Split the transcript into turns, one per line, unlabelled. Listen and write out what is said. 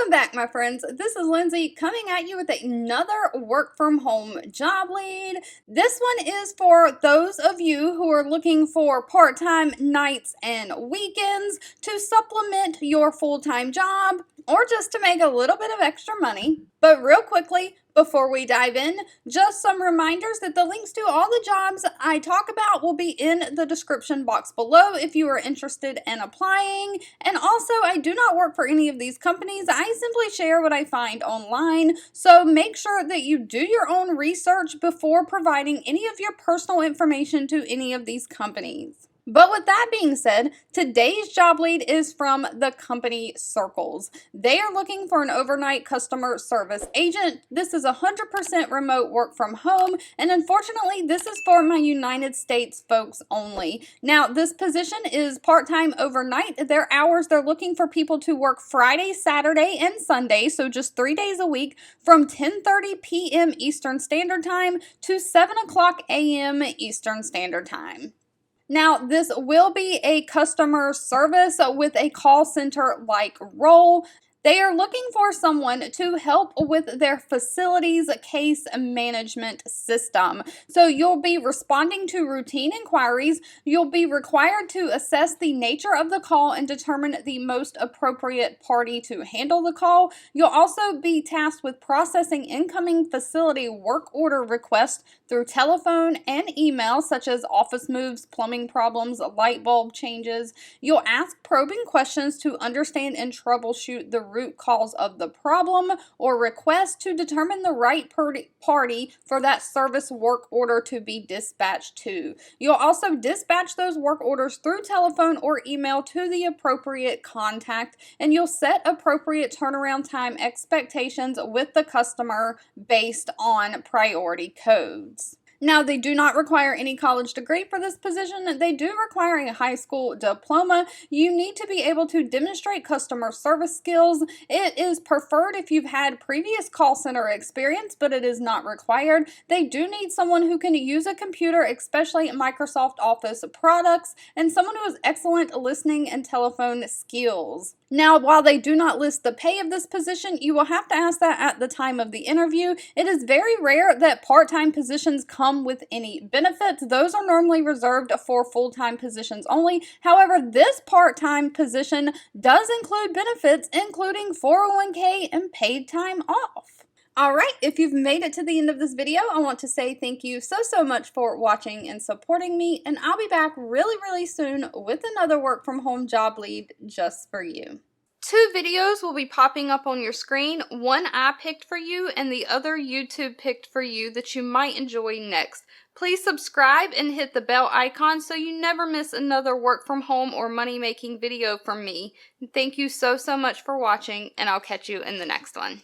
Welcome back, my friends. This is Lindsay coming at you with another work from home job lead. This one is for those of you who are looking for part-time nights and weekends to supplement your full-time job or just to make a little bit of extra money. But real quickly, before we dive in, just some reminders that the links to all the jobs I talk about will be in the description box below if you are interested in applying. And also, I do not work for any of these companies. I simply share what I find online. So make sure that you do your own research before providing any of your personal information to any of these companies. But with that being said, today's job lead is from the company Circles. They are looking for an overnight customer service agent. This is 100% remote work from home, and unfortunately, this is for my United States folks only. Now, this position is part-time overnight. Their hours, they're looking for people to work Friday, Saturday, and Sunday, so just 3 days a week, from 10:30 p.m. Eastern Standard Time to 7 o'clock a.m. Eastern Standard Time. Now, this will be a customer service with a call center-like role. They are looking for someone to help with their facilities case management system. So you'll be responding to routine inquiries. You'll be required to assess the nature of the call and determine the most appropriate party to handle the call. You'll also be tasked with processing incoming facility work order requests through telephone and email, such as office moves, plumbing problems, light bulb changes. You'll ask probing questions to understand and troubleshoot the root cause of the problem or request to determine the right party for that service work order to be dispatched to. You'll also dispatch those work orders through telephone or email to the appropriate contact, and you'll set appropriate turnaround time expectations with the customer based on priority codes. Now, they do not require any college degree for this position. They do require a high school diploma. You need to be able to demonstrate customer service skills. It is preferred if you've had previous call center experience, but it is not required. They do need someone who can use a computer, especially Microsoft Office products, and someone who has excellent listening and telephone skills. Now, while they do not list the pay of this position, you will have to ask that at the time of the interview. It is very rare that part-time positions come with any benefits. Those are normally reserved for full-time positions only. However, this part-time position does include benefits, including 401k and paid time off. Alright, if you've made it to the end of this video, I want to say thank you so much for watching and supporting me, and I'll be back really soon with another work from home job lead just for you. 2 videos will be popping up on your screen. One I picked for you and the other YouTube picked for you that you might enjoy next. Please subscribe and hit the bell icon so you never miss another work from home or money making video from me. Thank you so much for watching, and I'll catch you in the next one.